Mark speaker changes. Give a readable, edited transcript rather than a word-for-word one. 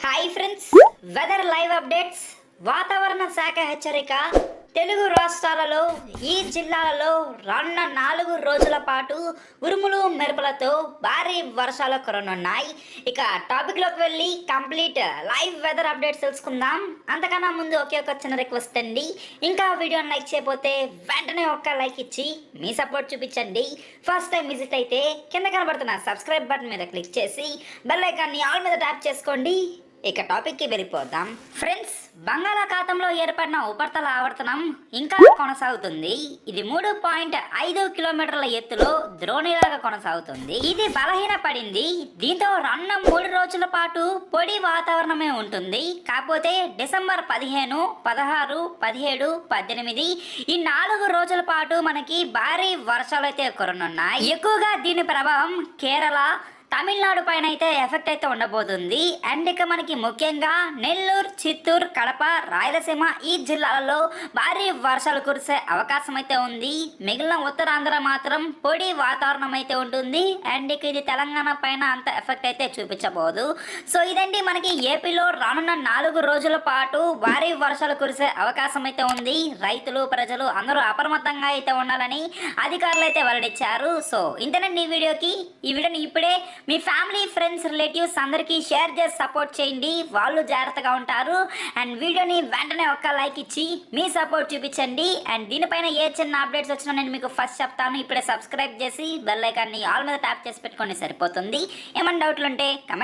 Speaker 1: Hi friends, weather live updates. వాతావరణ శాఖ హెచ్చరిక. తెలుగు రాష్ట్రాలలో ఈ జిల్లాలలో రానున్న 4 రోజుల పాటు ఉరుములు మెరుపులతో భారీ వర్షాలు కురనున్నాయి. ఇక టాపిక్లోకి వెళ్ళి కంప్లీట్ లైవ్ వెదర్ అప్డేట్స్ తెలుసుకుందాం. అంతకన్నా ముందు ఒకే ఒక చిన్న రిక్వెస్ట్ అండి, ఇంకా వీడియోని లైక్ చేయకపోతే వెంటనే ఒక్క లైక్ ఇచ్చి మీ సపోర్ట్ చూపించండి. ఫస్ట్ టైం విజిట్ అయితే కింద కనబడుతున్న సబ్స్క్రైబ్ బటన్ మీద క్లిక్ చేసి బెల్ ఐకాన్ని ఆల్ మీద ట్యాప్ చేసుకోండి. ఇక టాపిక్కి వెళ్ళిపోదాం. ఫ్రెండ్స్, బంగాళాఖాతంలో ఏర్పడిన ఉపరితల ఆవర్తనం ఇంకా కొనసాగుతుంది. ఇది 3.5 కిలోమీటర్ల ఎత్తులో ద్రోణిలాగా కొనసాగుతుంది. ఇది బలహీన పడింది. దీంతో రానున్న 3 రోజుల పాటు పొడి వాతావరణమే ఉంటుంది. కాకపోతే డిసెంబర్ 15, 16, 17, 18 ఈ 4 రోజుల పాటు మనకి భారీ వర్షాలు అయితే కురనున్నాయి. ఎక్కువగా దీని ప్రభావం కేరళ, తమిళనాడు పైన అయితే ఎఫెక్ట్ అయితే ఉండబోతుంది. అండ్ ఇక మనకి ముఖ్యంగా నెల్లూరు, చిత్తూరు, కడప, రాయలసీమ ఈ జిల్లాలలో భారీ వర్షాలు కురిసే అవకాశం అయితే ఉంది. మిగిలిన ఉత్తరాంధ్ర మాత్రం పొడి వాతావరణం అయితే ఉంటుంది. అండ్ ఇక ఇది తెలంగాణ పైన అంత ఎఫెక్ట్ అయితే చూపించబోదు. సో ఇదండి మనకి ఏపీలో రానున్న 4 రోజుల పాటు భారీ వర్షాలు కురిసే అవకాశం అయితే ఉంది. రైతులు, ప్రజలు అందరూ అప్రమత్తంగా అయితే ఉండాలని అధికారులు అయితే వెల్లడించారు. సో ఇంతేనండి ఈ వీడియోని ఇప్పుడే మీ ఫ్యామిలీ, ఫ్రెండ్స్, రిలేటివ్స్ అందరికీ షేర్ చేసి సపోర్ట్ చేయండి. వాళ్ళు జాగ్రత్తగా ఉంటారు. అండ్ వీడియోని వెంటనే ఒక్క లైక్ ఇచ్చి మీ సపోర్ట్ చూపించండి. అండ్ దీనిపైన ఏ చిన్న అప్డేట్స్ వచ్చినా నేను మీకు ఫస్ట్ చెప్తాను. ఇప్పుడే సబ్స్క్రైబ్ చేసి బెల్ ఐకాన్ని ఆల్ మీద ట్యాప్ చేసి పెట్టుకోండి, సరిపోతుంది. ఏమైనా డౌట్లు ఉంటే కమెంట్